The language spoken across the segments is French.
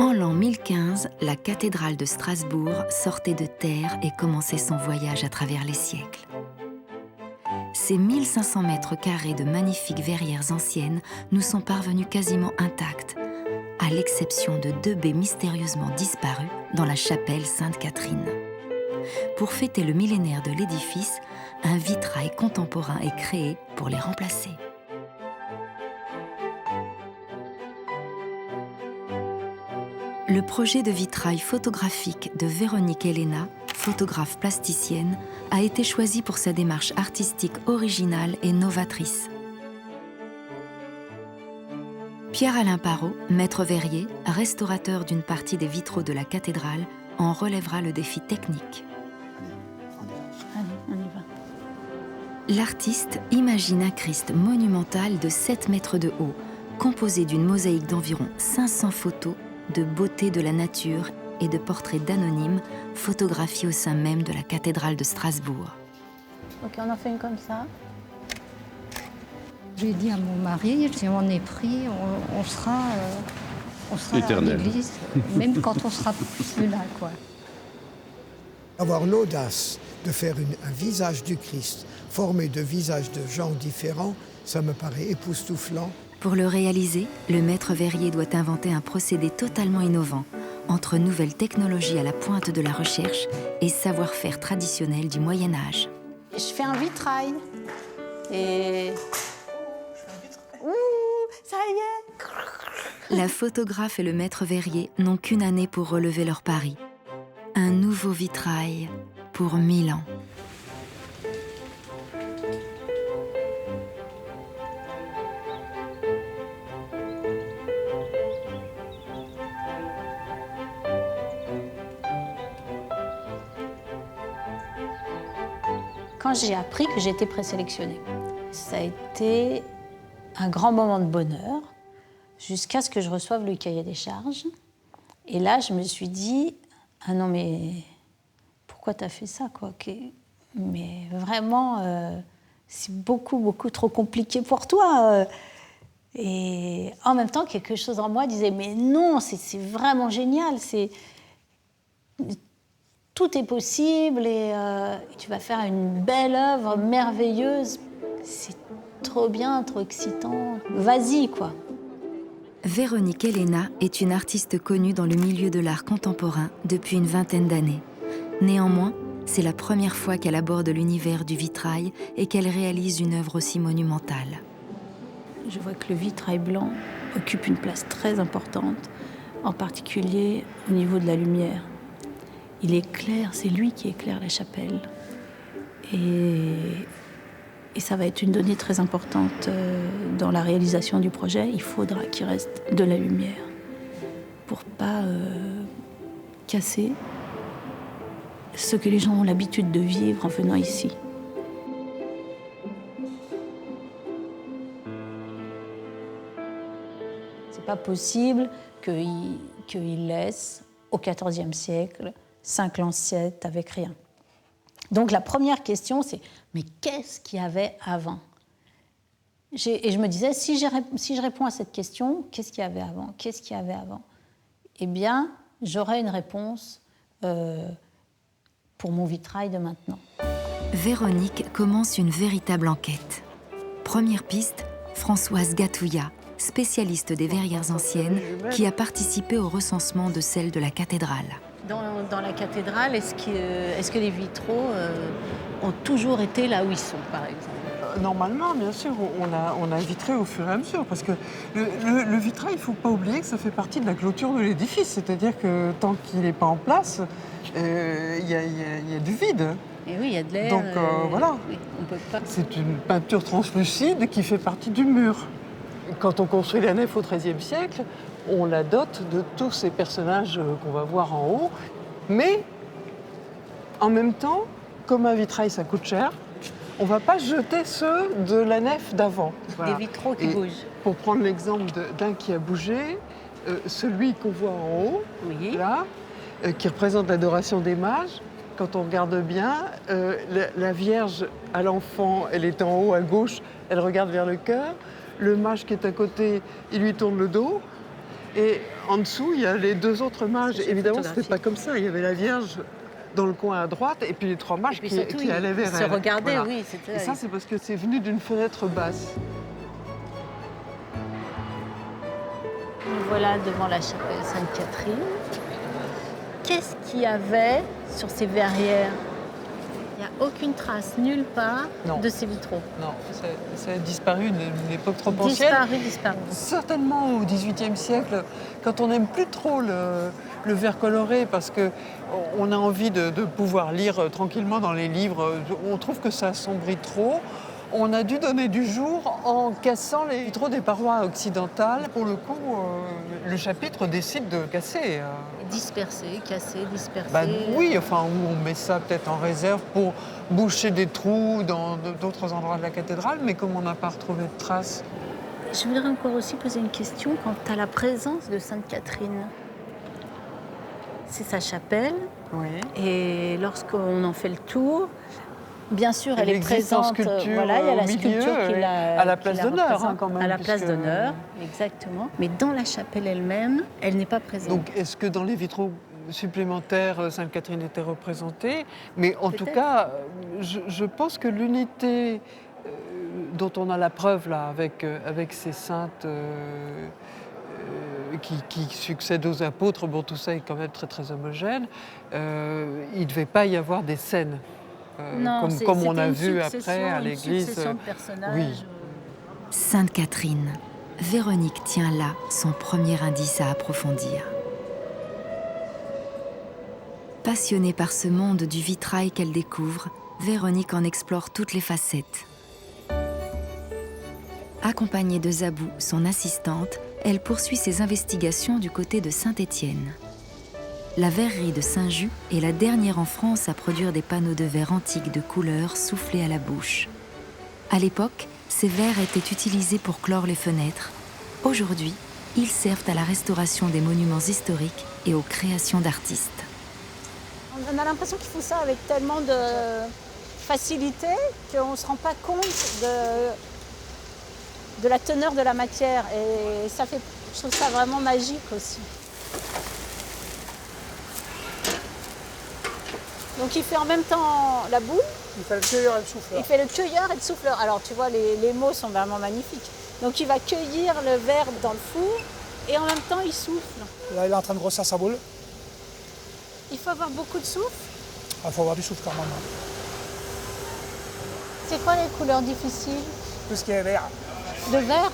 En l'an 1015, la cathédrale de Strasbourg sortait de terre et commençait son voyage à travers les siècles. Ces 1500 mètres carrés de magnifiques verrières anciennes nous sont parvenus quasiment intactes, à l'exception de 2 baies mystérieusement disparues dans la chapelle Sainte-Catherine. Pour fêter le millénaire de l'édifice, un vitrail contemporain est créé pour les remplacer. Le projet de vitrail photographique de Véronique Elena, photographe plasticienne, a été choisi pour sa démarche artistique originale et novatrice. Pierre-Alain Parot, maître verrier, restaurateur d'une partie des vitraux de la cathédrale, en relèvera le défi technique. Allez, on y va. L'artiste imagine un Christ monumental de 7 mètres de haut, composé d'une mosaïque d'environ 500 photos de beauté de la nature et de portraits d'anonymes photographiés au sein même de la cathédrale de Strasbourg. Ok, on en fait une comme ça. J'ai dit à mon mari, si on est pris, on sera à l'église, même quand on sera plus là, quoi. Avoir l'audace de faire un visage du Christ formé de visages de gens différents, ça me paraît époustouflant. Pour le réaliser, le maître verrier doit inventer un procédé totalement innovant, entre nouvelles technologies à la pointe de la recherche et savoir-faire traditionnel du Moyen-Âge. Je fais un vitrail. Et... Ouh, ça y est! La photographe et le maître verrier n'ont qu'une année pour relever leur pari. Un nouveau vitrail pour 1000 ans. Quand j'ai appris que j'étais présélectionnée, ça a été un grand moment de bonheur jusqu'à ce que je reçoive le cahier des charges. Et là, je me suis dit, ah non mais pourquoi t'as fait ça, quoi? Mais vraiment, c'est beaucoup trop compliqué pour toi. Et en même temps, quelque chose en moi disait, mais non, c'est vraiment génial, tout est possible et tu vas faire une belle œuvre merveilleuse. C'est trop bien, trop excitant. Vas-y, quoi. Véronique Elena est une artiste connue dans le milieu de l'art contemporain depuis une vingtaine d'années. Néanmoins, c'est la première fois qu'elle aborde l'univers du vitrail et qu'elle réalise une œuvre aussi monumentale. Je vois que le vitrail blanc occupe une place très importante, en particulier au niveau de la lumière. Il éclaire, c'est lui qui éclaire la chapelle. Et ça va être une donnée très importante dans la réalisation du projet. Il faudra qu'il reste de la lumière pour pas casser ce que les gens ont l'habitude de vivre en venant ici. C'est pas possible qu'il laisse au XIVe siècle 5 lancettes avec rien. Donc la première question, c'est mais qu'est-ce qu'il y avait avant? Et je me disais, si je réponds à cette question, qu'est-ce qu'il y avait avant? Qu'est-ce qu'il y avait avant? Eh bien, j'aurai une réponse pour mon vitrail de maintenant. Véronique commence une véritable enquête. Première piste, Françoise Gatouillat, spécialiste des verrières anciennes, qui a participé au recensement de celles de la cathédrale. Dans la cathédrale, est-ce que les vitraux ont toujours été là où ils sont, par exemple? Normalement, bien sûr, on a vitré au fur et à mesure, parce que le vitrail, il ne faut pas oublier que ça fait partie de la clôture de l'édifice, c'est-à-dire que tant qu'il n'est pas en place, il y a du vide. Et oui, il y a de l'air. Donc voilà, oui, on peut pas... c'est une peinture translucide qui fait partie du mur. Quand on construit la nef au XIIIe siècle, on la dote de tous ces personnages qu'on va voir en haut. Mais, en même temps, comme un vitrail, ça coûte cher, on ne va pas jeter ceux de la nef d'avant. Voilà. Des vitraux qui bougent. Pour prendre l'exemple d'un qui a bougé, celui qu'on voit en haut, oui. là, qui représente l'adoration des mages, quand on regarde bien, la Vierge à l'enfant, elle est en haut à gauche, elle regarde vers le cœur. Le mage qui est à côté, il lui tourne le dos. Et en dessous, il y a les 2 autres mages. Évidemment, ce n'était pas comme ça. Il y avait la Vierge dans le coin à droite et puis les 3 mages qui allaient vers elle. Se regardaient, Voilà. oui. C'était... Et ça, c'est parce que c'est venu d'une fenêtre basse. Nous voilà devant la chapelle Sainte-Catherine. Qu'est-ce qu'il y avait sur ces verrières? Il n'y a aucune trace, nulle part, de ces vitraux. Non, ça a disparu une époque trop ancienne. Disparu. Certainement au XVIIIe siècle, quand on n'aime plus trop le verre coloré, parce qu'on a envie de pouvoir lire tranquillement dans les livres, on trouve que ça assombrit trop. On a dû donner du jour en cassant les vitraux des parois occidentales. Pour le coup, le chapitre décide de casser. Disperser, casser, disperser. Bah, oui, enfin, où on met ça peut-être en réserve pour boucher des trous dans d'autres endroits de la cathédrale, mais comme on n'a pas retrouvé de traces. Je voudrais encore aussi poser une question quant à la présence de Sainte-Catherine. C'est sa chapelle, et lorsqu'on en fait le tour, bien sûr, elle est présente. Sculpture, voilà, il y a la sculpture milieu, à la place d'honneur, quand même. À la place d'honneur, exactement. Mais dans la chapelle elle-même, elle n'est pas présente. Donc, est-ce que dans les vitraux supplémentaires, Sainte-Catherine était représentée? Mais en tout cas, je pense que l'unité dont on a la preuve là, avec ces saintes qui succèdent aux apôtres, bon, tout ça est quand même très très homogène. Il ne devait pas y avoir des scènes. Non, comme on a vu après à l'église. Succession de personnages. Oui. Sainte Catherine. Véronique tient là son premier indice à approfondir. Passionnée par ce monde du vitrail qu'elle découvre, Véronique en explore toutes les facettes. Accompagnée de Zabou, son assistante, elle poursuit ses investigations du côté de Saint-Étienne. La verrerie de Saint-Just est la dernière en France à produire des panneaux de verre antiques de couleur soufflés à la bouche. À l'époque, ces verres étaient utilisés pour clore les fenêtres. Aujourd'hui, ils servent à la restauration des monuments historiques et aux créations d'artistes. On a l'impression qu'ils font ça avec tellement de facilité qu'on ne se rend pas compte de la teneur de la matière. Et ça fait, je trouve ça vraiment magique aussi. Donc il fait en même temps la boule. Il fait le cueilleur et le souffleur. Il fait le cueilleur et le souffleur. Alors tu vois, les mots sont vraiment magnifiques. Donc il va cueillir le verre dans le four et en même temps il souffle. Là il est en train de grossir sa boule. Il faut avoir beaucoup de souffle. Il faut avoir du souffle quand même. C'est quoi les couleurs difficiles? Tout ce qui est vert. De verre?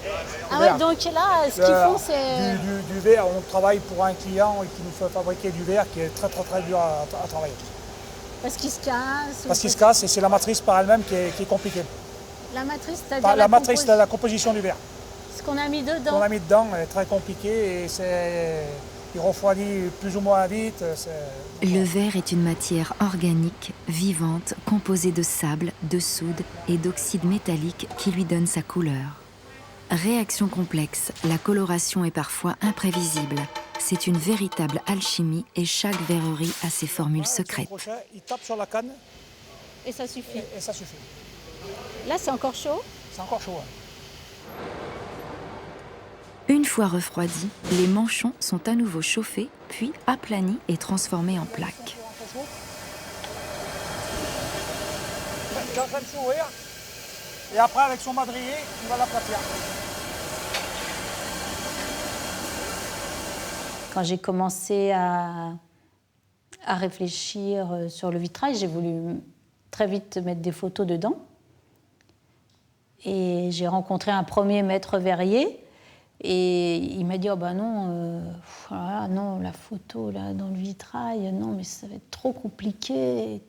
Ah Vert. ouais, donc là, ce qu'ils font, c'est... Du verre, on travaille pour un client qui nous fait fabriquer du verre qui est très dur à travailler. Parce qu'il se casse? Parce qu'il se casse et c'est la matrice par elle-même qui est compliquée. La matrice, c'est-à-dire la matrice de la composition du verre. Ce qu'on a mis dedans? Ce qu'on a mis dedans est très compliqué et il refroidit plus ou moins vite. Le verre est une matière organique, vivante, composée de sable, de soude et d'oxyde métallique qui lui donne sa couleur. Réaction complexe, la coloration est parfois imprévisible. C'est une véritable alchimie et chaque verrerie a ses formules secrètes. Il tape sur la canne. Et ça suffit? Et ça suffit. Là, c'est encore chaud? C'est encore chaud. Une fois refroidis, les manchons sont à nouveau chauffés, puis aplanis et transformés en plaques. Il est en train de s'ouvrir. Et après, avec son madrier, il va l'aplatir. Quand j'ai commencé à réfléchir sur le vitrail, j'ai voulu très vite mettre des photos dedans. Et j'ai rencontré un premier maître verrier. Et il m'a dit, oh ben non, voilà, non, la photo là, dans le vitrail, non, mais ça va être trop compliqué.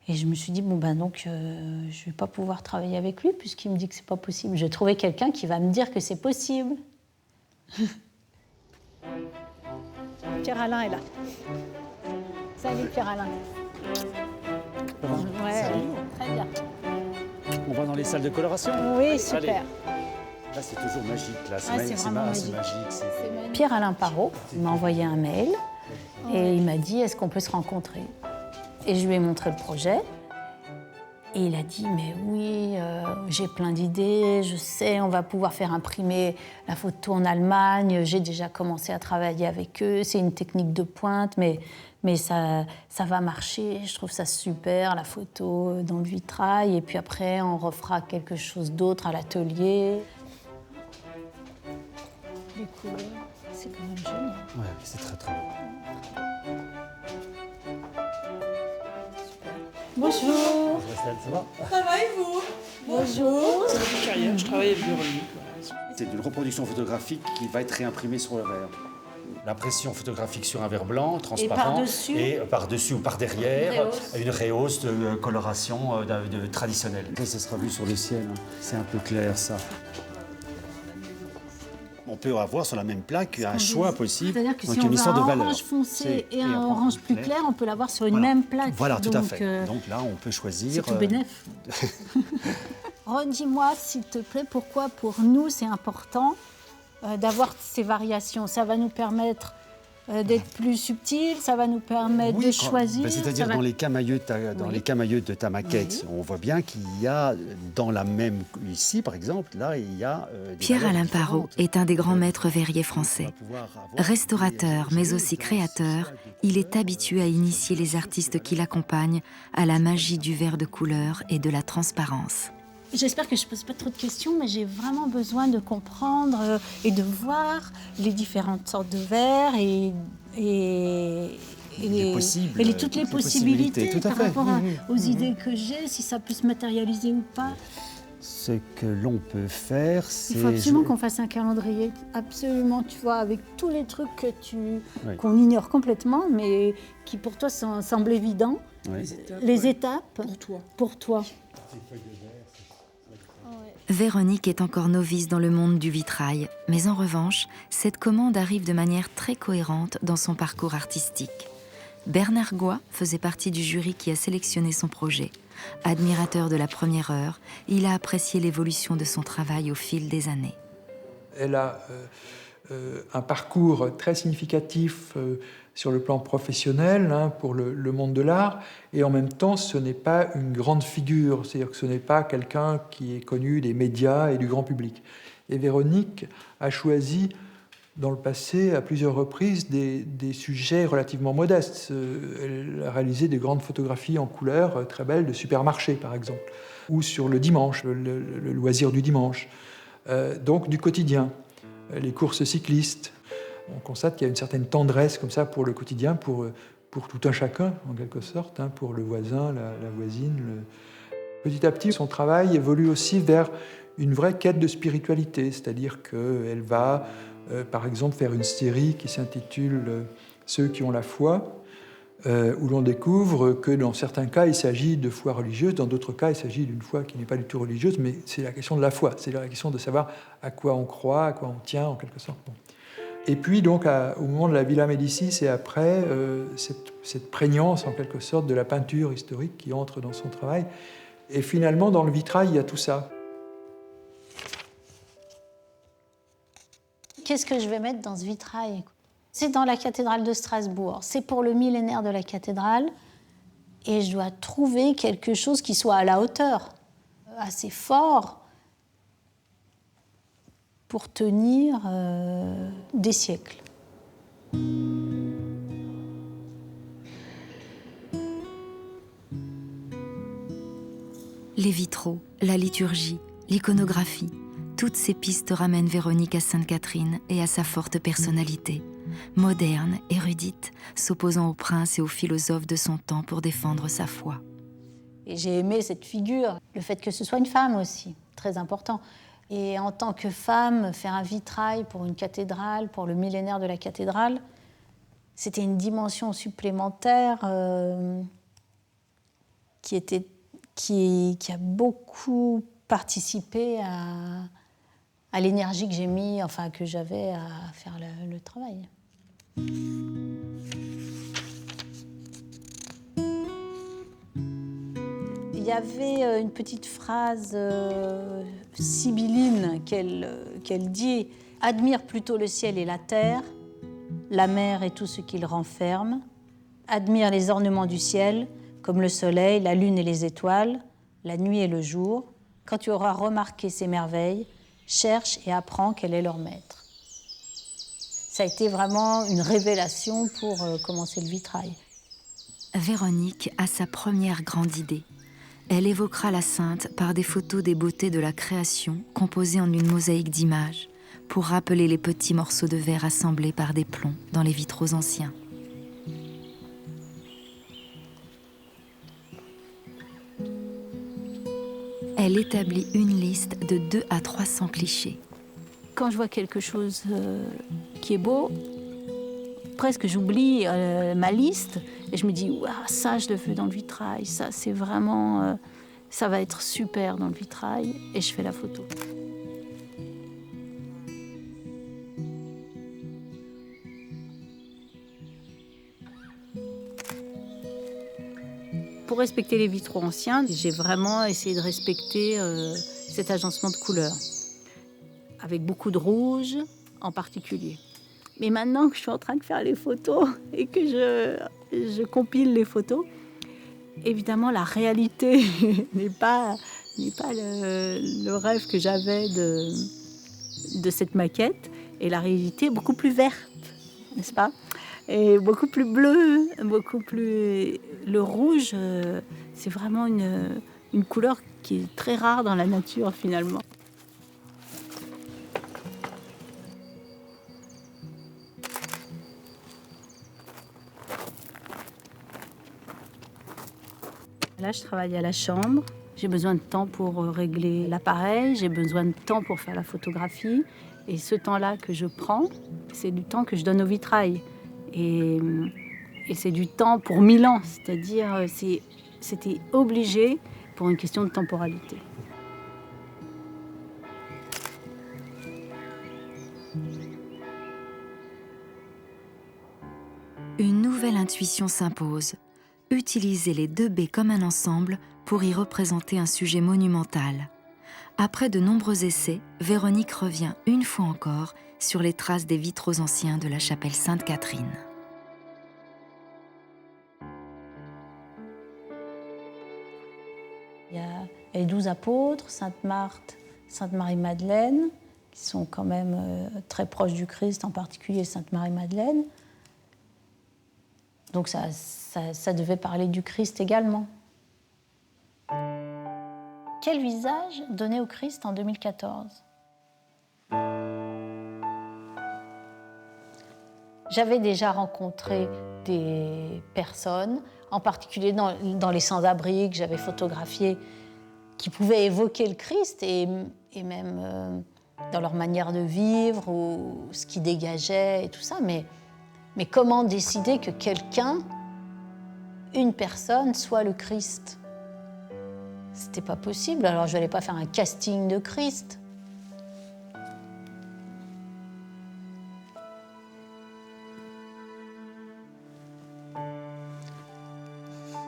Et je me suis dit, bon ben donc, je ne vais pas pouvoir travailler avec lui puisqu'il me dit que c'est pas possible. J'ai trouvé quelqu'un qui va me dire que c'est possible. Pierre-Alain est là. Salut Pierre-Alain. Ouais, très bien. On va dans les salles de coloration? Oui, super. Allez. Là, c'est toujours magique. Là. C'est vraiment magique. Magique. Pierre-Alain Parot m'a envoyé un mail et il m'a dit, est-ce qu'on peut se rencontrer? Et je lui ai montré le projet. Et il a dit, mais oui, J'ai plein d'idées, je sais, on va pouvoir faire imprimer la photo en Allemagne. J'ai déjà commencé à travailler avec eux. C'est une technique de pointe, mais ça va marcher. Je trouve ça super, la photo dans le vitrail. Et puis après, on refera quelque chose d'autre à l'atelier. Les couleurs, c'est quand même génial. Ouais, c'est très très beau. Bonjour. Ça va? Ça va et vous? Bonjour. C'est une carrière, je travaille avec Véronique. Voilà. C'est une reproduction photographique qui va être réimprimée sur le verre. L'impression photographique sur un verre blanc, transparent. par-dessus Et par-dessus ou par derrière, une rehausse de coloration traditionnelle. Ça sera vu sur le ciel. Hein. C'est un peu clair, ça. On peut avoir sur la même plaque un choix possible. C'est-à-dire que donc si une on veut histoire un de valeur. orange foncé et un après, orange plus clair, on peut l'avoir sur une Voilà. même plaque. Voilà, tout à Donc, fait. Donc là, on peut choisir. c'est tout bénef. Redis-moi, s'il te plaît, pourquoi pour nous c'est important d'avoir ces variations. Ça va nous permettre d'être plus subtil, ça va nous permettre de choisir. C'est-à-dire dans les camailleux de ta maquette, on voit bien qu'il y a dans la même ici par exemple, là il y a des Pierre-Alain Parot différentes. est un des grands maîtres verriers français. On va pouvoir avoir Restaurateur, mais aussi créateur, il est habitué à initier les artistes qui l'accompagnent à la magie du verre de couleur et de la transparence. J'espère que je ne pose pas trop de questions, mais j'ai vraiment besoin de comprendre et de voir les différentes sortes de verres et toutes les possibilités tout à par fait. rapport aux idées que j'ai, si ça peut se matérialiser ou pas. Ce que l'on peut faire, c'est... Il faut absolument qu'on fasse un calendrier, absolument, tu vois, avec tous les trucs qu'on ignore complètement, mais qui pour toi semblent évidents. Oui. Les étapes. Pour toi. Véronique est encore novice dans le monde du vitrail, mais en revanche, cette commande arrive de manière très cohérente dans son parcours artistique. Bernard Goy faisait partie du jury qui a sélectionné son projet. Admirateur de la première heure, il a apprécié l'évolution de son travail au fil des années. Elle a un parcours très significatif sur le plan professionnel pour le monde de l'art, et en même temps ce n'est pas une grande figure, c'est-à-dire que ce n'est pas quelqu'un qui est connu des médias et du grand public. Et Véronique a choisi dans le passé à plusieurs reprises des sujets relativement modestes. Elle a réalisé des grandes photographies en couleur très belles de supermarchés par exemple, ou sur le dimanche, le loisir du dimanche, donc du quotidien, les courses cyclistes. On constate qu'il y a une certaine tendresse comme ça pour le quotidien, pour tout un chacun, en quelque sorte, pour le voisin, la voisine. Petit à petit, son travail évolue aussi vers une vraie quête de spiritualité, c'est-à-dire qu'elle va, par exemple, faire une série qui s'intitule « Ceux qui ont la foi », où l'on découvre que dans certains cas, il s'agit de foi religieuse, dans d'autres cas, il s'agit d'une foi qui n'est pas du tout religieuse, mais c'est la question de la foi, c'est la question de savoir à quoi on croit, à quoi on tient, en quelque sorte. Bon. Et puis, donc, au moment de la Villa Médicis et après, cette prégnance, en quelque sorte, de la peinture historique qui entre dans son travail. Et finalement, dans le vitrail, il y a tout ça. Qu'est-ce que je vais mettre dans ce vitrail ? C'est dans la cathédrale de Strasbourg. C'est pour le millénaire de la cathédrale. Et je dois trouver quelque chose qui soit à la hauteur, assez fort, pour tenir des siècles. Les vitraux, la liturgie, l'iconographie, toutes ces pistes ramènent Véronique à Sainte-Catherine et à sa forte personnalité. Moderne, érudite, s'opposant aux princes et aux philosophes de son temps pour défendre sa foi. Et j'ai aimé cette figure, le fait que ce soit une femme aussi, très important. Et en tant que femme, faire un vitrail pour une cathédrale, pour le millénaire de la cathédrale, c'était une dimension supplémentaire qui a beaucoup participé à l'énergie que j'ai mis, que j'avais à faire le travail. Il y avait une petite phrase sibylline qu'elle dit « Admire plutôt le ciel et la terre, la mer et tout ce qu'il renferme. Admire les ornements du ciel, comme le soleil, la lune et les étoiles, la nuit et le jour. Quand tu auras remarqué ces merveilles, cherche et apprends quel est leur maître. Ça a été vraiment une révélation pour commencer le vitrail. Véronique a sa première grande idée. Elle évoquera la sainte par des photos des beautés de la création composées en une mosaïque d'images pour rappeler les petits morceaux de verre assemblés par des plombs dans les vitraux anciens. Elle établit une liste de 200 à 300 clichés. Quand je vois quelque chose qui est beau, presque j'oublie ma liste et je me dis ouah, ça je le veux dans le vitrail, ça c'est vraiment ça va être super dans le vitrail et je fais la photo. Pour respecter les vitraux anciens, j'ai vraiment essayé de respecter cet agencement de couleurs avec beaucoup de rouge en particulier. Mais maintenant que je suis en train de faire les photos et que je compile les photos, évidemment, la réalité n'est pas le rêve que j'avais de cette maquette. Et la réalité est beaucoup plus verte, n'est-ce pas? Et beaucoup plus bleue, beaucoup plus... Le rouge, c'est vraiment une couleur qui est très rare dans la nature, finalement. Là, je travaille à la chambre. J'ai besoin de temps pour régler l'appareil, j'ai besoin de temps pour faire la photographie. Et ce temps-là que je prends, c'est du temps que je donne au vitrail. Et c'est du temps pour 1000 ans, c'est-à-dire c'était obligé pour une question de temporalité. Une nouvelle intuition s'impose. Utiliser les 2 baies comme un ensemble pour y représenter un sujet monumental. Après de nombreux essais, Véronique revient une fois encore sur les traces des vitraux anciens de la chapelle Sainte-Catherine. Il y a les 12 apôtres, Sainte-Marthe, Sainte-Marie-Madeleine, qui sont quand même très proches du Christ, en particulier Sainte-Marie-Madeleine. Donc ça devait parler du Christ également. Quel visage donner au Christ en 2014 ? J'avais déjà rencontré des personnes, en particulier dans les sans-abri que j'avais photographiés, qui pouvaient évoquer le Christ et même dans leur manière de vivre ou ce qui dégageait et tout ça. Mais comment décider que quelqu'un, une personne, soit le Christ ? C'était pas possible, alors je n'allais pas faire un casting de Christ.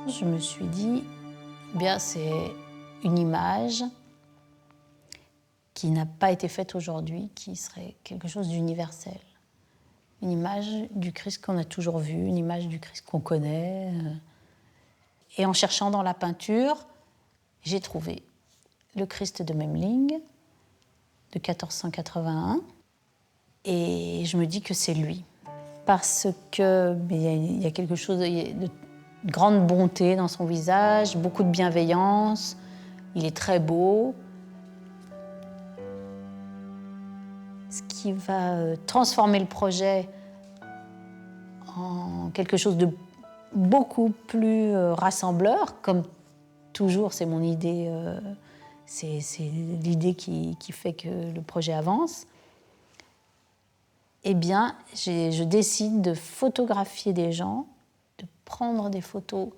Je me suis dit, bien c'est une image qui n'a pas été faite aujourd'hui, qui serait quelque chose d'universel. Une image du Christ qu'on a toujours vu, une image du Christ qu'on connaît. Et en cherchant dans la peinture, j'ai trouvé le Christ de Memling de 1481 et je me dis que c'est lui. Parce qu'il y a quelque chose de grande bonté dans son visage, beaucoup de bienveillance, il est très beau. Ce qui va transformer le projet en quelque chose de beaucoup plus rassembleur, comme toujours c'est mon idée, c'est l'idée qui fait que le projet avance. Eh bien, je décide de photographier des gens, de prendre des photos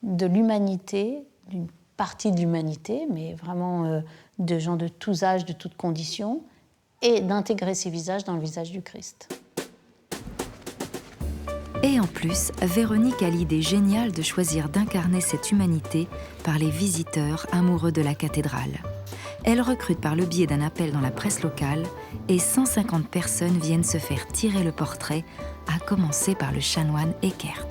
de l'humanité, d'une partie de l'humanité, mais vraiment de gens de tous âges, de toutes conditions, et d'intégrer ces visages dans le visage du Christ. Et en plus, Véronique a l'idée géniale de choisir d'incarner cette humanité par les visiteurs amoureux de la cathédrale. Elle recrute par le biais d'un appel dans la presse locale et 150 personnes viennent se faire tirer le portrait, à commencer par le chanoine Eckert.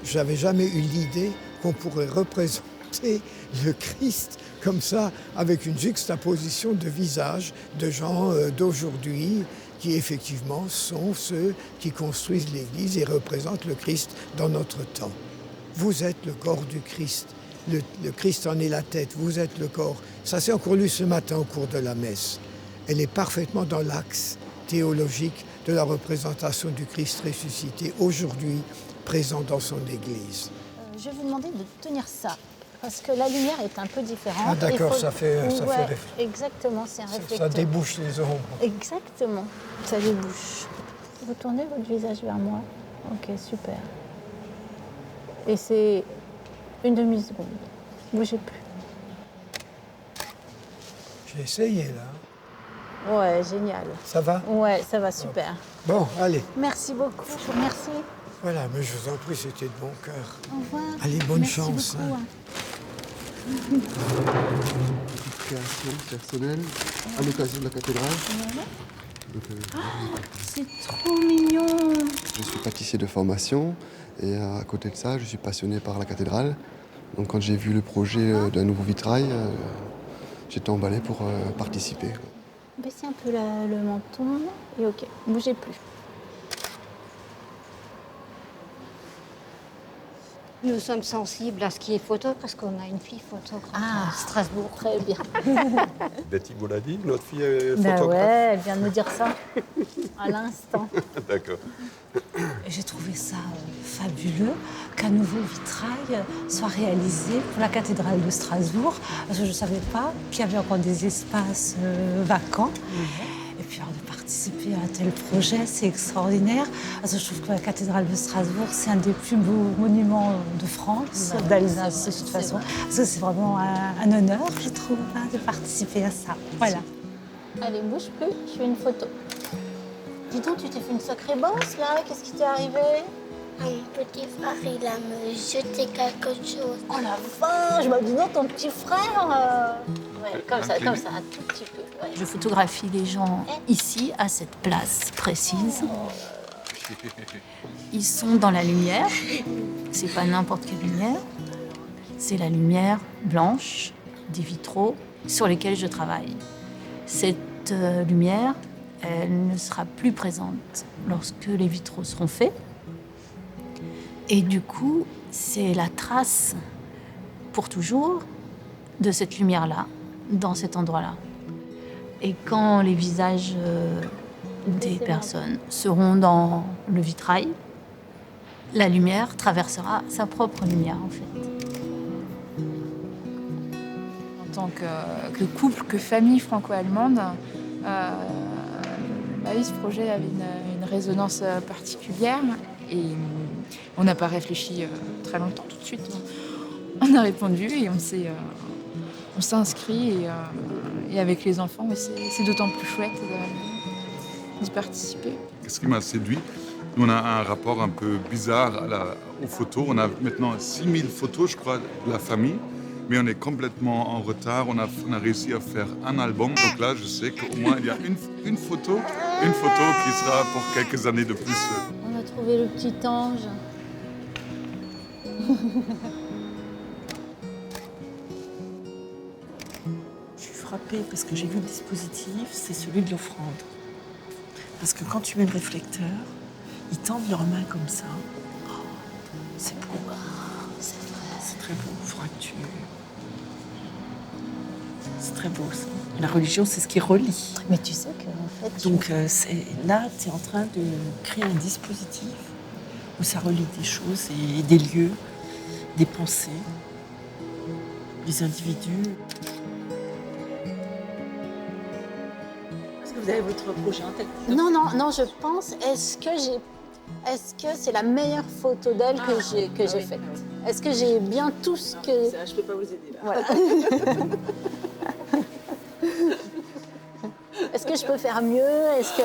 Je n'avais jamais eu l'idée qu'on pourrait représenter le Christ comme ça, avec une juxtaposition de visages de gens d'aujourd'hui qui effectivement sont ceux qui construisent l'Église et représentent le Christ dans notre temps. Vous êtes le corps du Christ. Le Christ en est la tête, vous êtes le corps. Ça s'est encore lu ce matin au cours de la messe. Elle est parfaitement dans l'axe théologique de la représentation du Christ ressuscité, aujourd'hui présent dans son Église. Je vais vous demander de tenir ça, parce que la lumière est un peu différente. Ah d'accord, ça fait exactement, c'est un réflecteur. Ça débouche les ombres. Exactement, ça débouche. Vous tournez votre visage vers moi. Ok, super. Et c'est une demi-seconde. Bougez plus. J'ai essayé là. Ouais, génial. Ça va? Ouais, ça va, super. Bon, allez. Merci beaucoup, je vous remercie. Voilà, mais je vous en prie, c'était de bon cœur. Au revoir. Allez, bonne Merci chance. beaucoup, Hein. Petite création personnelle à l'occasion de la cathédrale. C'est trop mignon. Je suis pâtissier de formation et à côté de ça, je suis passionné par la cathédrale. Donc quand j'ai vu le projet d'un nouveau vitrail, j'étais emballé pour participer. Baissez un peu le menton et ok, bougez plus. Nous sommes sensibles à ce qui est photo parce qu'on a une fille photographe à Strasbourg. Très bien. Betty vous l'a dit, notre fille est Ben photographe. ouais, elle vient de nous dire ça à l'instant. D'accord. J'ai trouvé ça fabuleux qu'un nouveau vitrail soit réalisé pour la cathédrale de Strasbourg, parce que je ne savais pas qu'il y avait encore des espaces vacants. Et puis alors, de participer à un tel projet, c'est extraordinaire. Parce que je trouve que la cathédrale de Strasbourg, c'est un des plus beaux monuments de France, d'Alsace de toute façon. Parce que c'est vraiment un honneur, je trouve, de participer à ça. Voilà. Allez, bouge plus, je fais une photo. Dis donc, tu t'es fait une sacrée bosse là, qu'est-ce qui t'est arrivé? Mon petit frère, il a me jeté quelque chose. Oh la vache, bah dis donc ton petit frère. Ouais, comme ça, un tout petit peu. Ouais. Je photographie les gens ici, à cette place précise. Ils sont dans la lumière. C'est pas n'importe quelle lumière. C'est la lumière blanche des vitraux sur lesquels je travaille. Cette lumière, elle ne sera plus présente lorsque les vitraux seront faits. Et du coup, c'est la trace pour toujours de cette lumière-là, dans cet endroit-là. Et quand les visages des personnes seront dans le vitrail, la lumière traversera sa propre lumière, en fait. En tant que couple, que famille franco-allemande, ce projet avait une résonance particulière et on n'a pas réfléchi très longtemps, tout de suite. On a répondu et on s'est inscrit et avec les enfants, c'est d'autant plus chouette d'y participer. Ce qui m'a séduit, nous on a un rapport un peu bizarre aux photos. On a maintenant 6000 photos, je crois, de la famille. Mais on est complètement en retard. On a réussi à faire un album. Donc là, je sais qu'au moins, il y a une photo qui sera pour quelques années de plus. On a trouvé le petit ange. Je suis frappée parce que j'ai vu le dispositif, c'est celui de l'offrande. Parce que quand tu mets le réflecteur, ils tendent leurs mains comme ça. Oh, c'est beau. C'est très beau. Il faudra que tu... C'est très beau, ça. La religion, c'est ce qui relie. Mais tu sais qu'en fait... Donc là, tu es en train de créer un dispositif où ça relie des choses et des lieux, des pensées, des individus. Est-ce que vous avez votre projet en tête? Non, je pense... Est-ce que c'est la meilleure photo d'elle que j'ai faite? Est-ce que j'ai bien tout ce que... Ça, je peux pas vous aider là. Voilà. Est-ce que je peux faire mieux?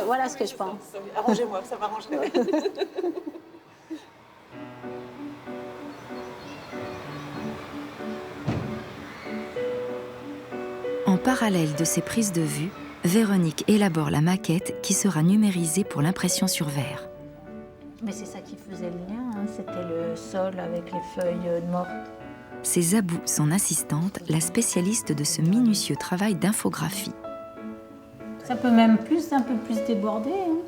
Voilà ce que je pense. Arrangez-moi, ça m'arrangerait. En parallèle de ces prises de vue, Véronique élabore la maquette qui sera numérisée pour l'impression sur verre. Mais c'est ça qui faisait le lien, hein. C'était le sol avec les feuilles mortes. C'est Zabou, son assistante, la spécialiste de ce minutieux travail d'infographie. Ça peut même un peu plus déborder. Hein.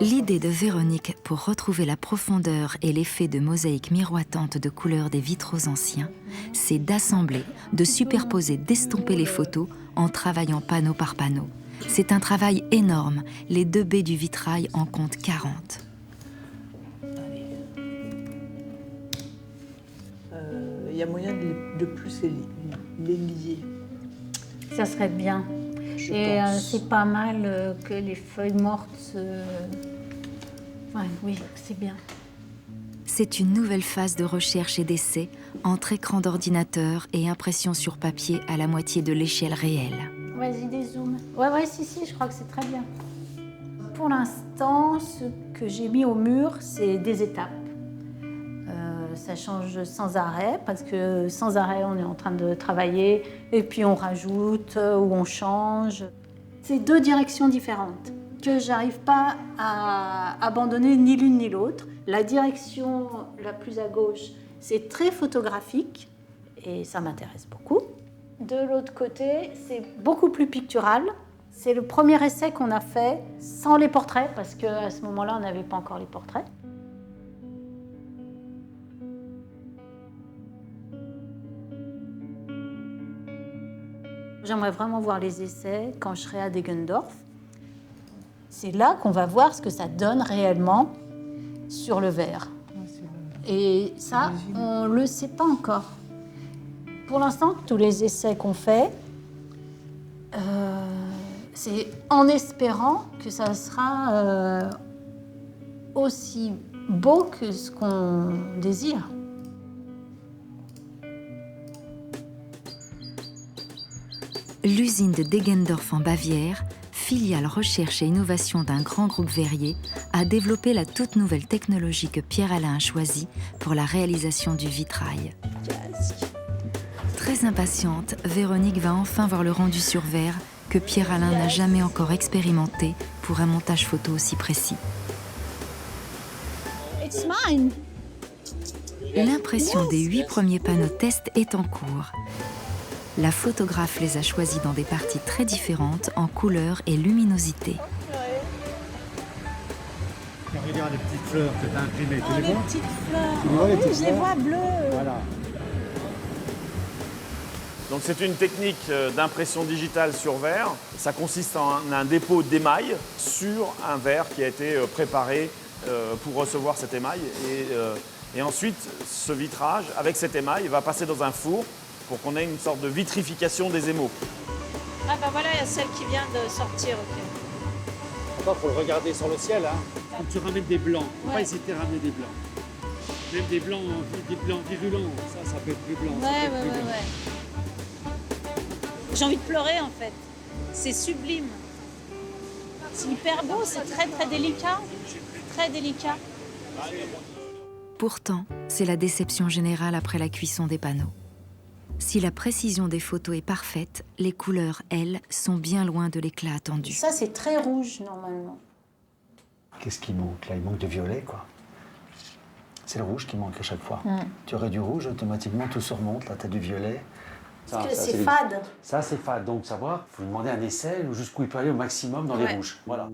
L'idée de Véronique pour retrouver la profondeur et l'effet de mosaïque miroitante de couleurs des vitraux anciens, c'est d'assembler, de superposer, d'estomper les photos en travaillant panneau par panneau. C'est un travail énorme. Les 2 baies du vitrail en comptent 40. Il y a moyen de plus les lier. Ça serait bien. Et c'est pas mal que les feuilles mortes... Ouais, oui, c'est bien. C'est une nouvelle phase de recherche et d'essai entre écran d'ordinateur et impression sur papier à la moitié de l'échelle réelle. Vas-y, dézoome. Ouais, si, je crois que c'est très bien. Pour l'instant, ce que j'ai mis au mur, c'est des étapes. Ça change sans arrêt, parce que sans arrêt, on est en train de travailler, et puis on rajoute ou on change. C'est 2 directions différentes que j'arrive pas à abandonner ni l'une ni l'autre. La direction la plus à gauche, c'est très photographique, et ça m'intéresse beaucoup. De l'autre côté, c'est beaucoup plus pictural. C'est le premier essai qu'on a fait sans les portraits, parce qu'à ce moment-là, on n'avait pas encore les portraits. J'aimerais vraiment voir les essais quand je serai à Deggendorf. C'est là qu'on va voir ce que ça donne réellement sur le verre. Et ça, on ne le sait pas encore. Pour l'instant, tous les essais qu'on fait, c'est en espérant que ça sera aussi beau que ce qu'on désire. L'usine de Deggendorf en Bavière, filiale recherche et innovation d'un grand groupe verrier, a développé la toute nouvelle technologie que Pierre-Alain a choisie pour la réalisation du vitrail. Très impatiente, Véronique va enfin voir le rendu sur verre que Pierre-Alain n'a jamais encore expérimenté pour un montage photo aussi précis. L'impression des 8 premiers panneaux test est en cours. La photographe les a choisis dans des parties très différentes en couleur et luminosité. Regarde les petites fleurs que tu as imprimées. Oh, les petites fleurs. Oui, je les vois bleues. Voilà. Donc c'est une technique d'impression digitale sur verre. Ça consiste en un dépôt d'émail sur un verre qui a été préparé pour recevoir cet émail. Et ensuite, ce vitrage, avec cet émail, va passer dans un four pour qu'on ait une sorte de vitrification des émaux. Ah bah voilà, il y a celle qui vient de sortir. Okay. Encore, il faut le regarder sur le ciel. Hein. Faut que tu ramènes des blancs. Faut pas hésiter à ramener des blancs. Même des blancs virulents. Ça peut être plus blanc. Ouais. J'ai envie de pleurer en fait. C'est sublime. C'est hyper beau, c'est très très délicat. Très délicat. Pourtant, c'est la déception générale après la cuisson des panneaux. Si la précision des photos est parfaite, les couleurs, elles, sont bien loin de l'éclat attendu. Ça, c'est très rouge, normalement. Qu'est-ce qui manque là? Il manque de violet, quoi. C'est le rouge qui manque à chaque fois. Tu aurais du rouge, automatiquement, tout se remonte. Là, tu as du violet. Parce que c'est fade. Ça, c'est fade. Donc, savoir, il faut lui demander un essai jusqu'où il peut aller au maximum dans les rouges. Voilà.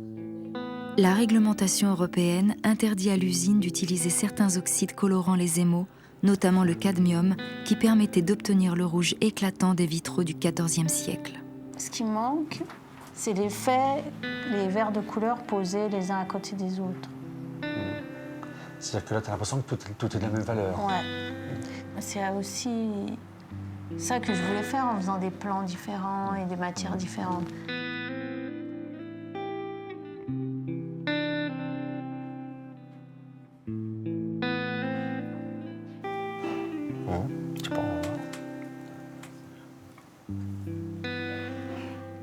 La réglementation européenne interdit à l'usine d'utiliser certains oxydes colorant les émaux, notamment le cadmium, qui permettait d'obtenir le rouge éclatant des vitraux du XIVe siècle. Ce qui manque, c'est les verres de couleur posés les uns à côté des autres. C'est-à-dire que là, tu as l'impression que tout est de la même valeur. Ouais. C'est aussi ça que je voulais faire en faisant des plans différents et des matières différentes.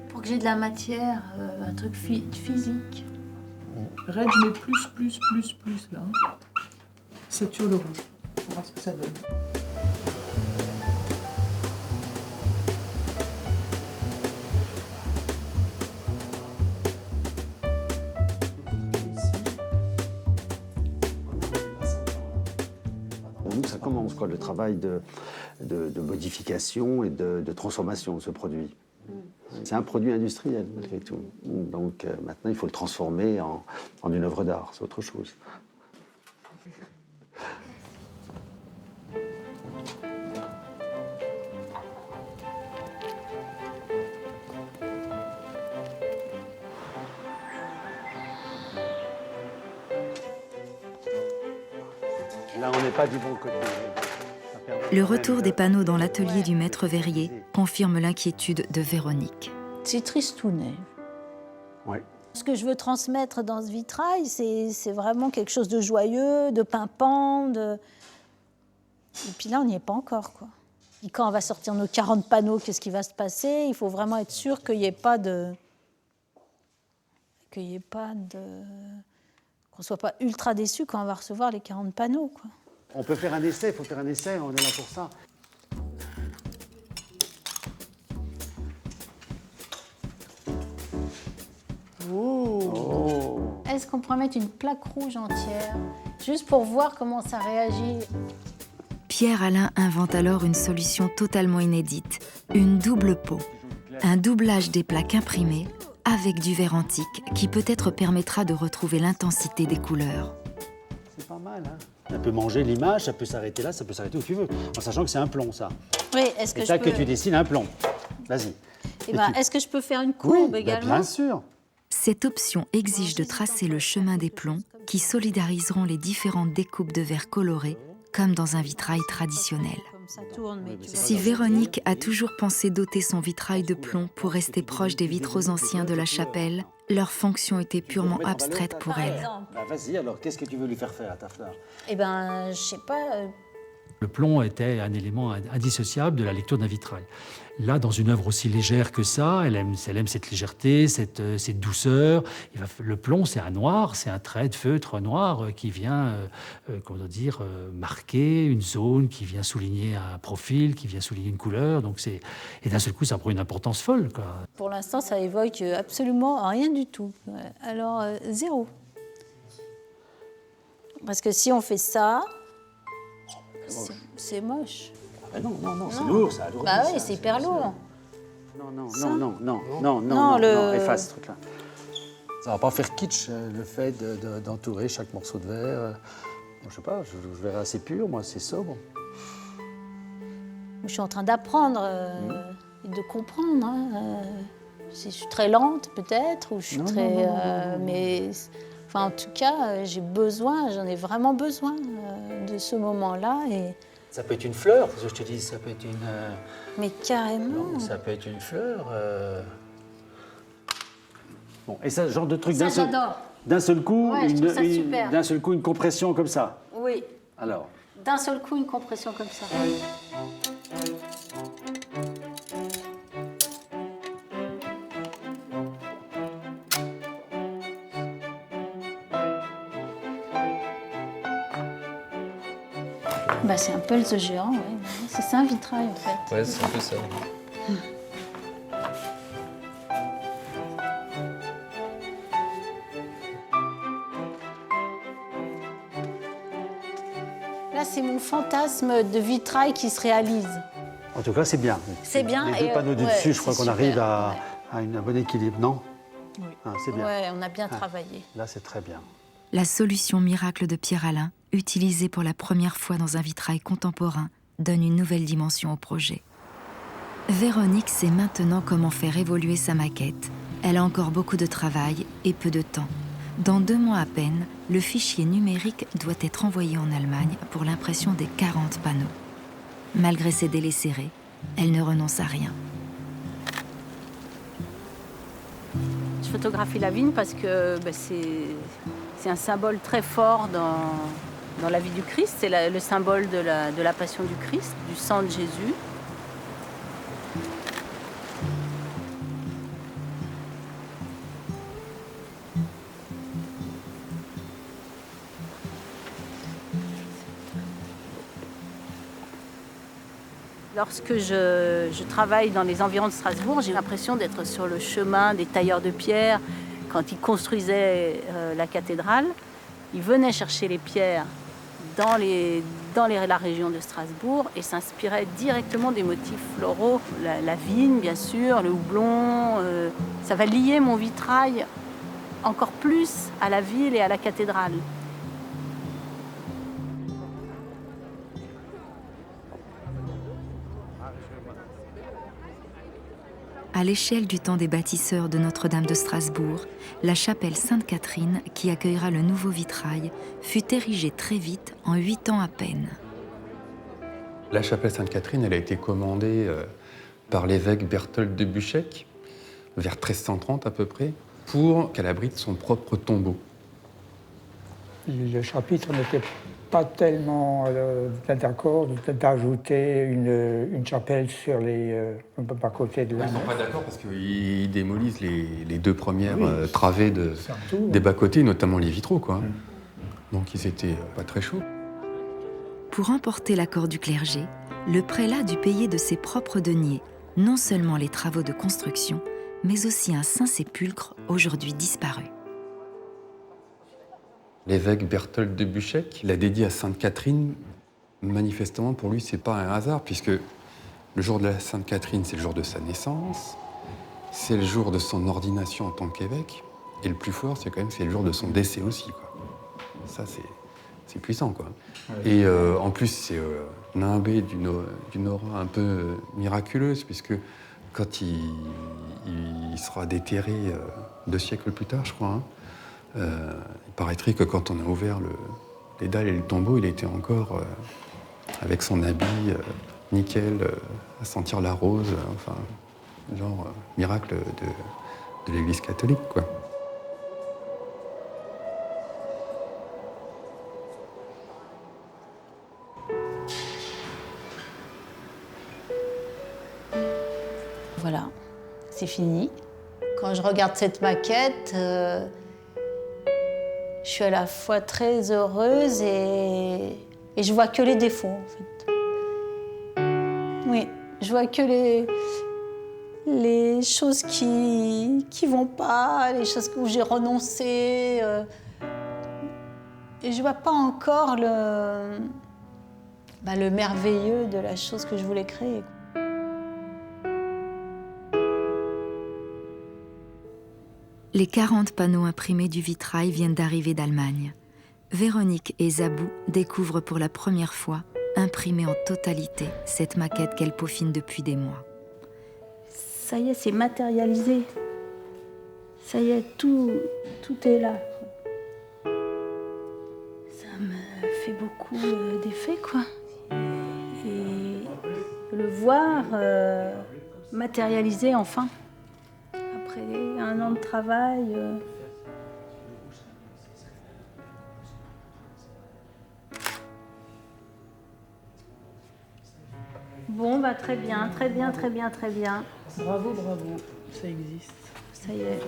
Pour que j'ai de la matière, un truc physique. Red, je mets plus là. Sature le rouge. On va voir ce que ça donne. Pour nous, ça commence, quoi, le travail de modification et de transformation de ce produit. C'est un produit industriel, malgré tout. Donc maintenant, il faut le transformer en une œuvre d'art, c'est autre chose. Là, on n'est pas du bon côté. Le retour des panneaux dans l'atelier du maître verrier confirme l'inquiétude de Véronique. C'est tristounet. Ouais. Ce que je veux transmettre dans ce vitrail, c'est vraiment quelque chose de joyeux, de pimpant. Et puis là, on n'y est pas encore, quoi. Et quand on va sortir nos 40 panneaux, qu'est-ce qui va se passer? Il faut vraiment être sûr qu'il n'y ait pas de... qu'on ne soit pas ultra déçu quand on va recevoir les 40 panneaux, quoi. On peut faire un essai, il faut faire un essai, on est là pour ça. Oh. Est-ce qu'on pourrait mettre une plaque rouge entière, juste pour voir comment ça réagit? Pierre-Alain invente alors une solution totalement inédite, une double peau. Un doublage des plaques imprimées avec du verre antique qui peut-être permettra de retrouver l'intensité des couleurs. C'est pas mal, hein? Ça peut manger l'image, ça peut s'arrêter là, ça peut s'arrêter où tu veux, en sachant que c'est un plomb, ça. Oui, est-ce que je peux... que tu dessines un plomb. Vas-y. Est-ce que je peux faire une courbe également? Bien sûr. Cette option exige de tracer le chemin des plombs qui solidariseront les différentes découpes de verre colorés, comme dans un vitrail traditionnel. Si Véronique a toujours pensé doter son vitrail de plomb pour rester proche des vitraux anciens de la chapelle, leur fonction était purement abstraite pour elle. Vas-y, alors, qu'est-ce que tu veux lui faire faire à ta fleur? Je sais pas... Le plomb était un élément indissociable de la lecture d'un vitrail. Là, dans une œuvre aussi légère que ça, elle aime cette légèreté, cette douceur. Le plomb, c'est un noir, c'est un trait de feutre noir qui vient, marquer une zone, qui vient souligner un profil, qui vient souligner une couleur. Et d'un seul coup, ça prend une importance folle, quoi. Pour l'instant, ça évoque absolument rien du tout. Alors, 0. Parce que si on fait ça, c'est moche. Ah non, c'est lourd, ça. Bah oui, c'est hyper lourd. Non, efface ce truc-là. Ça va pas faire kitsch, le fait d'entourer chaque morceau de verre. Je sais pas, je verrai assez pur, moi, c'est sobre. Je suis en train d'apprendre et de comprendre. Je suis très lente, peut-être, ou je suis mais... Enfin, en tout cas, j'en ai vraiment besoin de ce moment-là. Et... Ça peut être une fleur, parce que je te dis, ça peut être une... Mais carrément. Non, ça peut être une fleur. Bon, et ça, ce genre de truc j'adore. D'un seul coup, super. D'un seul coup, une compression comme ça. Oui. Alors. D'un seul coup, une compression comme ça. C'est un Pulse géant, oui. C'est un vitrail, en fait. Ouais, c'est un peu ça. Là, c'est mon fantasme de vitrail qui se réalise. En tout cas, c'est bien. C'est bien. Les deux panneaux du dessus, je crois qu'on arrive à un bon équilibre, non? Oui. C'est bien. Oui, on a bien travaillé. Là, c'est très bien. La solution miracle de Pierre-Alain, utilisée pour la première fois dans un vitrail contemporain, donne une nouvelle dimension au projet. Véronique sait maintenant comment faire évoluer sa maquette. Elle a encore beaucoup de travail et peu de temps. Dans 2 mois à peine, le fichier numérique doit être envoyé en Allemagne pour l'impression des 40 panneaux. Malgré ses délais serrés, elle ne renonce à rien. Je photographie la vigne parce que c'est un symbole très fort dans la vie du Christ. C'est le symbole de la passion du Christ, du sang de Jésus. Lorsque je travaille dans les environs de Strasbourg, j'ai l'impression d'être sur le chemin des tailleurs de pierre. Quand ils construisaient la cathédrale, ils venaient chercher les pierres la région de Strasbourg et s'inspirait directement des motifs floraux. La vigne, bien sûr, le houblon. Ça va lier mon vitrail encore plus à la ville et à la cathédrale. À l'échelle du temps des bâtisseurs de Notre-Dame de Strasbourg, la chapelle Sainte-Catherine, qui accueillera le nouveau vitrail, fut érigée très vite, en 8 ans à peine. La chapelle Sainte-Catherine, elle a été commandée par l'évêque Berthold de Buschek, vers 1330 à peu près, pour qu'elle abrite son propre tombeau. Le chapitre n'était pas tellement d'accord d'ajouter une chapelle sur un peu à côté de la nef. Ils ne sont pas d'accord parce qu'ils démolissent les 2 premières travées des bas-côtés, notamment les vitraux, quoi. Donc ils étaient pas très chauds. Pour emporter l'accord du clergé, le prélat dut payer de ses propres deniers non seulement les travaux de construction, mais aussi un Saint-Sépulcre aujourd'hui disparu. L'évêque Berthold de Buschek l'a dédié à Sainte-Catherine. Manifestement, pour lui, c'est pas un hasard, puisque le jour de la Sainte-Catherine, c'est le jour de sa naissance, c'est le jour de son ordination en tant qu'évêque, et le plus fort, c'est le jour de son décès aussi, quoi. Ça, c'est puissant, quoi. Ouais. Et en plus, c'est nimbé d'une aura un peu miraculeuse, puisque quand il sera déterré 2 siècles plus tard, je crois, il paraîtrait que quand on a ouvert les dalles et le tombeau, il était encore avec son habit nickel, à sentir la rose, enfin, genre miracle de l'Église catholique, quoi. Voilà, c'est fini. Quand je regarde cette maquette, je suis à la fois très heureuse et je vois que les défauts, en fait. Oui, je vois que les choses qui vont pas, les choses où j'ai renoncé. Et je vois pas encore le merveilleux de la chose que je voulais créer. Les 40 panneaux imprimés du vitrail viennent d'arriver d'Allemagne. Véronique et Zabou découvrent pour la première fois, imprimée en totalité, cette maquette qu'elle peaufine depuis des mois. Ça y est, c'est matérialisé. Ça y est, tout est là. Ça me fait beaucoup d'effet, quoi. Et le voir matérialisé enfin. Après 1 an de travail. Bon, bah très bien. Bravo, ça existe. Ça y est,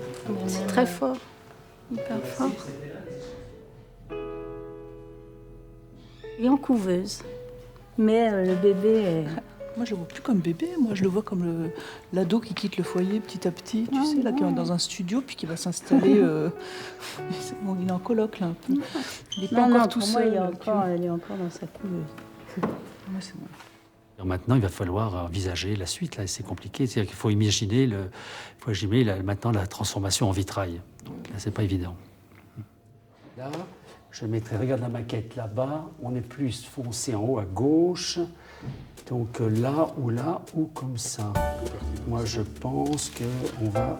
c'est très fort, hyper fort. Et en couveuse. Mais le bébé est... Moi, je le vois plus comme bébé. Moi, je le vois comme l'ado qui quitte le foyer petit à petit. Tu sais, là, qui est dans un studio, puis qui va s'installer. Bon, il est en coloc, là, un peu. Il n'est pas encore tout seul. Il est encore dans sa couveuse. Moi, c'est bon. Maintenant, il va falloir envisager la suite. Là, c'est compliqué. C'est-à-dire qu'il faut imaginer, maintenant la transformation en vitrail. Donc là, c'est pas évident. Là, je mettrai, regarde la maquette là-bas. On est plus foncé en haut à gauche. Donc là ou comme ça. Moi, je pense que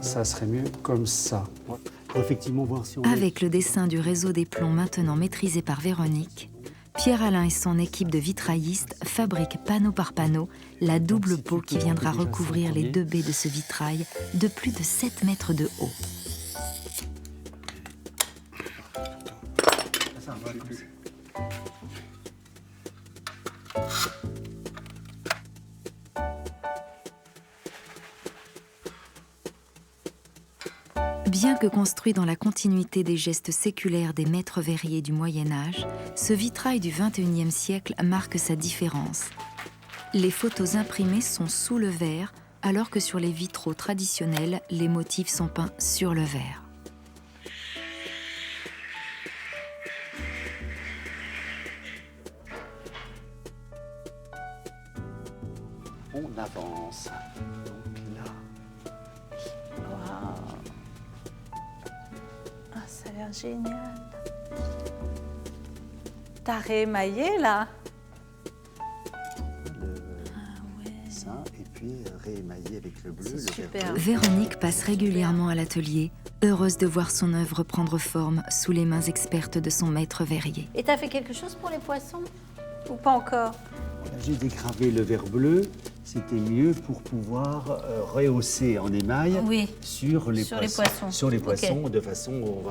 ça serait mieux comme ça. Pour effectivement voir si on Avec le dessin du réseau des plombs maintenant maîtrisé par Véronique, Pierre-Alain et son équipe de vitraillistes fabriquent panneau par panneau la double peau qui viendra recouvrir les 2 baies de ce vitrail de plus de 7 mètres de haut. Bien que construit dans la continuité des gestes séculaires des maîtres verriers du Moyen-Âge, ce vitrail du XXIe siècle marque sa différence. Les photos imprimées sont sous le verre, alors que sur les vitraux traditionnels, les motifs sont peints sur le verre. avance. Donc là. Waouh. Ah, ça a l'air génial. T'as réémaillé là? Ça, et puis réémaillé avec le bleu. C'est super. Véronique passe régulièrement à l'atelier, heureuse de voir son œuvre prendre forme sous les mains expertes de son maître verrier. Et t'as fait quelque chose pour les poissons? Ou pas encore? J'ai dégravé le vert bleu, c'était mieux pour pouvoir rehausser en émail sur les poissons. Sur les poissons, de façon où on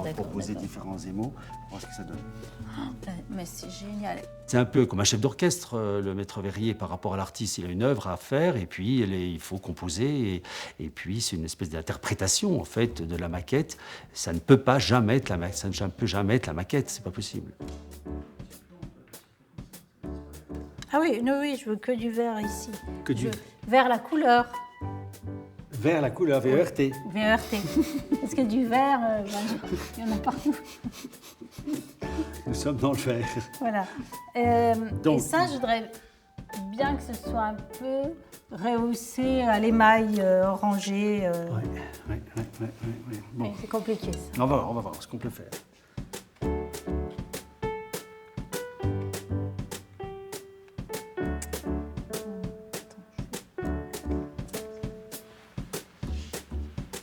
va proposer différents émaux, voir ce que ça donne. Mais c'est génial. C'est un peu comme un chef d'orchestre, le maître verrier, par rapport à l'artiste. Il a une œuvre à faire et puis il faut composer. Et puis c'est une espèce d'interprétation en fait de la maquette. Ça ne peut pas jamais être la maquette. Ça ne peut jamais être la maquette. C'est pas possible. Ah oui, non, oui, je veux que du vert ici. Que du vert la couleur. Vert la couleur, VERT. VERT. Parce que du vert, il y en a partout. Nous sommes dans le vert. Voilà. Donc, et ça, je voudrais bien que ce soit un peu rehaussé à l'émail orangé. Oui. Bon. C'est compliqué, ça. On va voir ce qu'on peut faire.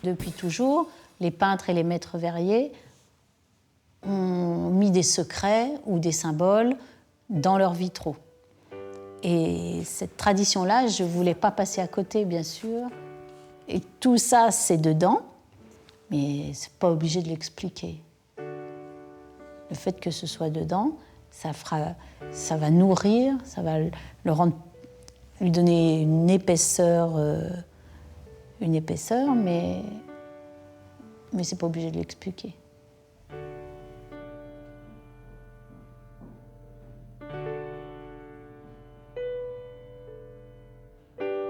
Depuis toujours, les peintres et les maîtres verriers ont mis des secrets ou des symboles dans leurs vitraux. Et cette tradition-là, je ne voulais pas passer à côté, bien sûr. Et tout ça, c'est dedans, mais ce n'est pas obligé de l'expliquer. Le fait que ce soit dedans, ça va nourrir, ça va lui donner une épaisseur, mais c'est pas obligé de l'expliquer.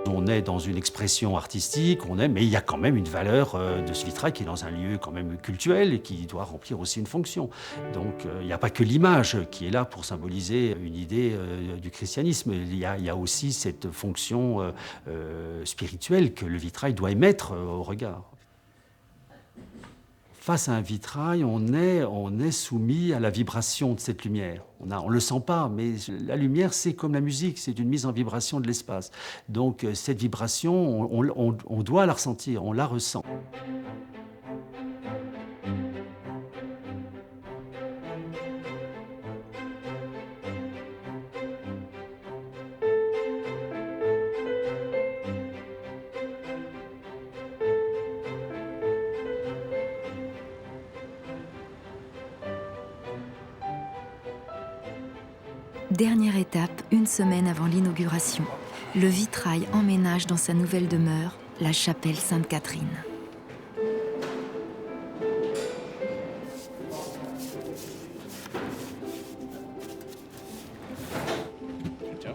On est dans une expression artistique, mais il y a quand même une valeur de ce vitrail qui est dans un lieu quand même cultuel et qui doit remplir aussi une fonction. Donc il n'y a pas que l'image qui est là pour symboliser une idée du christianisme. Il y a aussi cette fonction spirituelle que le vitrail doit émettre au regard. Face à un vitrail, on est soumis à la vibration de cette lumière. On le sent pas, mais la lumière, c'est comme la musique, c'est une mise en vibration de l'espace. Donc cette vibration, on doit la ressentir, on la ressent. Dernière étape, une semaine avant l'inauguration. Le vitrail emménage dans sa nouvelle demeure, la chapelle Sainte-Catherine. Tiens.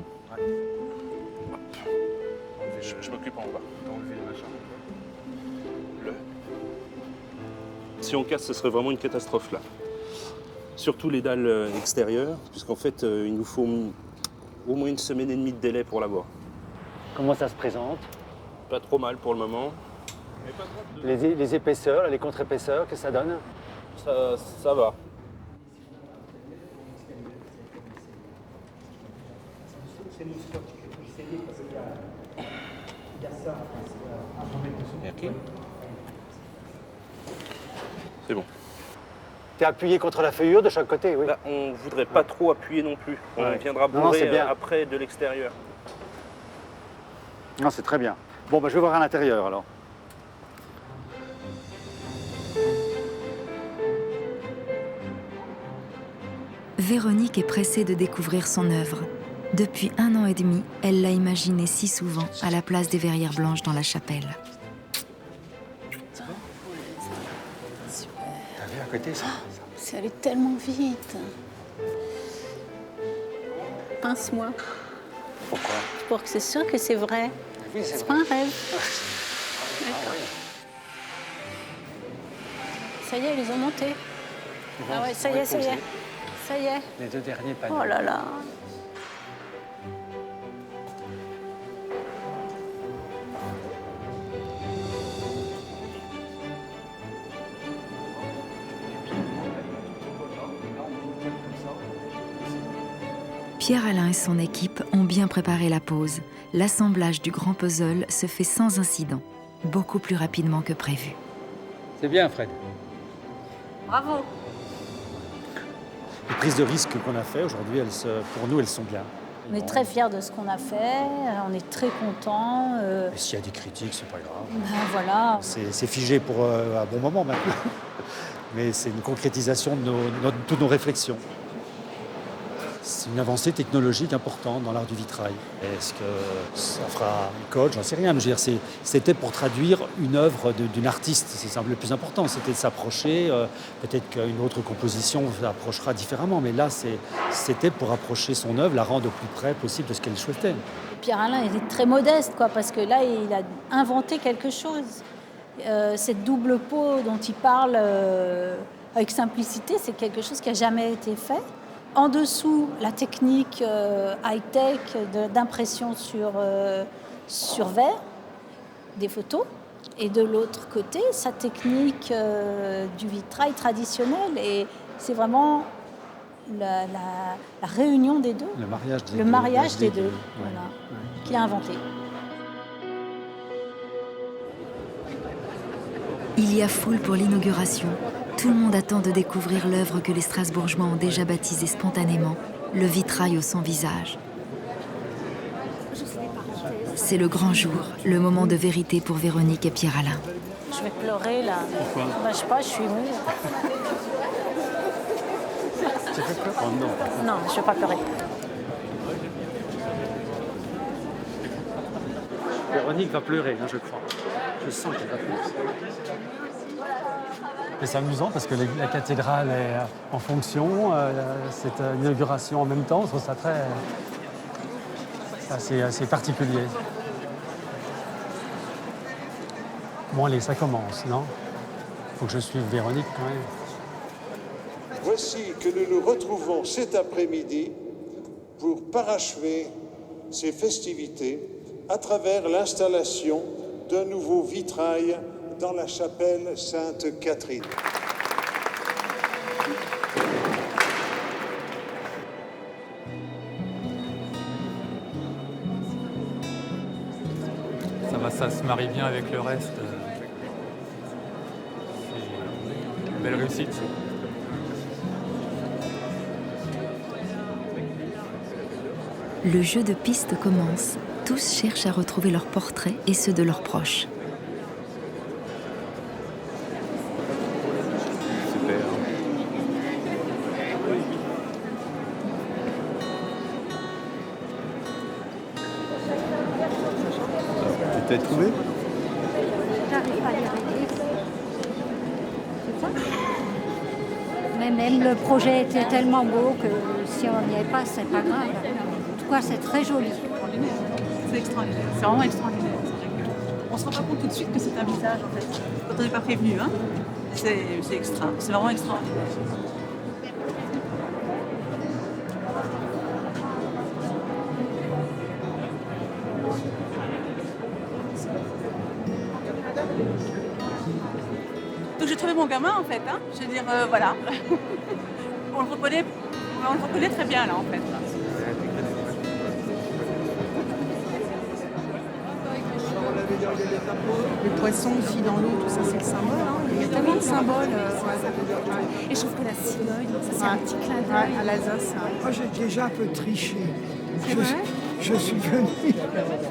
Je m'occupe en bas. Si on casse, ce serait vraiment une catastrophe là. Surtout les dalles extérieures, puisqu'en fait, il nous faut au moins 1 semaine et demie de délai pour l'avoir. Comment ça se présente? Pas trop mal pour le moment. Les épaisseurs, les contre-épaisseurs, qu'est-ce que ça donne? Ça va. C'est bon. T'es appuyé contre la feuillure de chaque côté, oui. Là, on ne voudrait pas trop appuyer non plus. On viendra bourrer après de l'extérieur. Non, c'est très bien. Bon, je vais voir à l'intérieur alors. Véronique est pressée de découvrir son œuvre. Depuis 1 an et demi, elle l'a imaginée si souvent à la place des verrières blanches dans la chapelle. T'as vu à côté ça? C'est allé tellement vite. Pince-moi. Pourquoi? Pour que c'est sûr que c'est vrai. Oui, c'est pas un rêve. Ah, oui. Ça y est, ils les ont montés. Ah ouais, ça y est, ça y est. Ça y est. Les 2 derniers panneaux. Oh là là. Pierre Alain et son équipe ont bien préparé la pose. L'assemblage du grand puzzle se fait sans incident, beaucoup plus rapidement que prévu. C'est bien, Fred. Bravo. Les prises de risque qu'on a fait aujourd'hui, pour nous, elles sont bien. On est très fiers de ce qu'on a fait, on est très contents. Et s'il y a des critiques, c'est pas grave. Ben voilà. C'est figé pour un bon moment maintenant. Mais c'est une concrétisation de toutes nos réflexions. C'est une avancée technologique importante dans l'art du vitrail. Est-ce que ça fera école? J'en sais rien. Mais je veux dire, c'était pour traduire une œuvre d'une artiste. C'est le plus important. C'était de s'approcher. Peut-être qu'une autre composition s'approchera différemment. Mais là, c'était pour approcher son œuvre, la rendre au plus près possible de ce qu'elle souhaitait. Pierre Alain était très modeste, parce que là, il a inventé quelque chose. Cette double peau dont il parle avec simplicité, c'est quelque chose qui n'a jamais été fait. En dessous, la technique high-tech d'impression sur verre, des photos. Et de l'autre côté, sa technique du vitrail traditionnel. Et c'est vraiment la réunion des deux. Le mariage des deux. Voilà, qu'il a inventé. Il y a foule pour l'inauguration. Tout le monde attend de découvrir l'œuvre que les Strasbourgeois ont déjà baptisée spontanément, le vitrail au sans visage. C'est le grand jour, le moment de vérité pour Véronique et Pierre Alain. Je vais pleurer là. Pourquoi? Je sais pas, je suis émue. Tu fais peur? Oh non. Non, je vais pas pleurer. Véronique va pleurer, je crois. Je sens qu'elle va pleurer. Et c'est amusant parce que la cathédrale est en fonction, c'est une inauguration en même temps, je trouve ça assez particulier. Bon allez, ça commence, non? Faut que je suive Véronique quand même. Voici que nous nous retrouvons cet après-midi pour parachever ces festivités à travers l'installation d'un nouveau vitrail dans la chapelle Sainte-Catherine. Ça se marie bien avec le reste. C'est une belle réussite. Le jeu de piste commence. Tous cherchent à retrouver leurs portraits et ceux de leurs proches. Tu as trouvé? J'arrive pas à y arriver. Mais même le projet était tellement beau que si on n'y est pas, c'est pas grave. En tout cas, c'est très joli. C'est extraordinaire, c'est vraiment extraordinaire. On se rend pas compte tout de suite que c'est un visage en fait. Quand on n'est pas prévenu, hein. C'est extra, c'est vraiment extraordinaire. Donc j'ai trouvé mon gamin en fait, hein. Je veux dire, voilà. on le reconnaît très bien là en fait. Les poissons aussi dans l'eau, tout ça c'est le symbole. Hein. Il y a tellement de symboles. Et je trouve que la cigogne, ça c'est un petit clin d'œil. À l'Alsace. Moi j'ai déjà un peu triché. C'est vrai? Je suis venu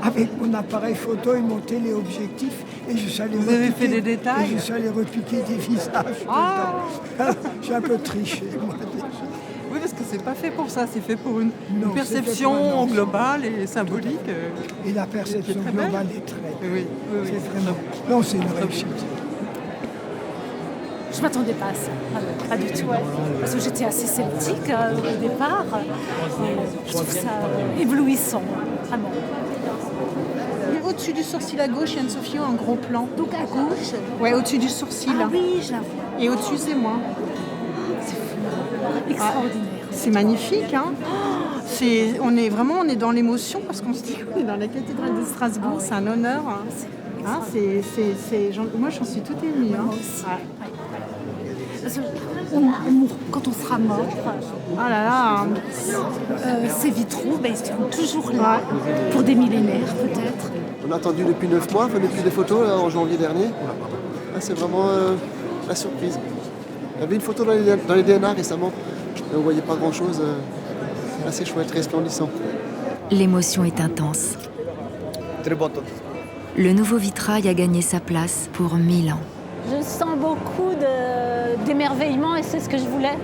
avec mon appareil photo et mon téléobjectif et je suis allé Vous avez fait des détails? Et je suis allé repiquer des visages. J'ai un peu triché, moi. Oui, parce que c'est pas fait pour ça, c'est fait pour une perception globale et symbolique. Et la perception globale est très belle. Oui. C'est vraiment... Non, c'est une réussite. Je m'attendais pas à ça, pas du tout. Parce que j'étais assez sceptique au départ. Je trouve ça éblouissant, vraiment. Au-dessus du sourcil à gauche, il y a une Sophie en gros plan. Donc à gauche? Ouais, au-dessus du sourcil. Ah oui, je la vois. Et au-dessus, c'est moi. C'est fou. Extraordinaire. C'est magnifique, hein. On est dans l'émotion parce qu'on se dit qu'on est dans la cathédrale de Strasbourg, c'est un honneur. Hein, moi, j'en suis toute émue. Hein. Quand on sera mort, ces vitraux, ils seront toujours là, pour des millénaires peut-être. On a attendu depuis 9 mois, depuis des photos là, en janvier dernier. Là, c'est vraiment la surprise. Il y avait une photo dans les DNA récemment, mais on ne voyait pas grand-chose. Assez chouette, resplendissant. L'émotion est intense. Très bon. Le nouveau vitrail a gagné sa place pour 1000 ans. Je sens beaucoup d'émerveillement et c'est ce que je voulais.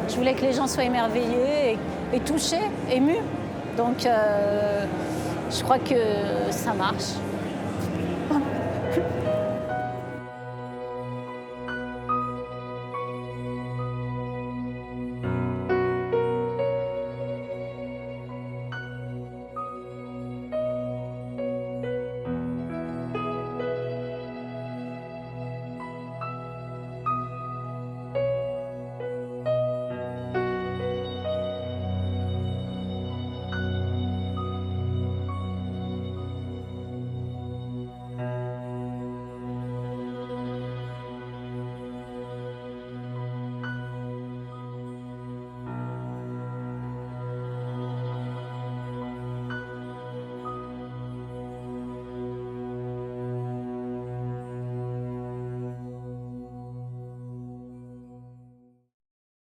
Je voulais que les gens soient émerveillés et touchés, émus. Donc je crois que ça marche.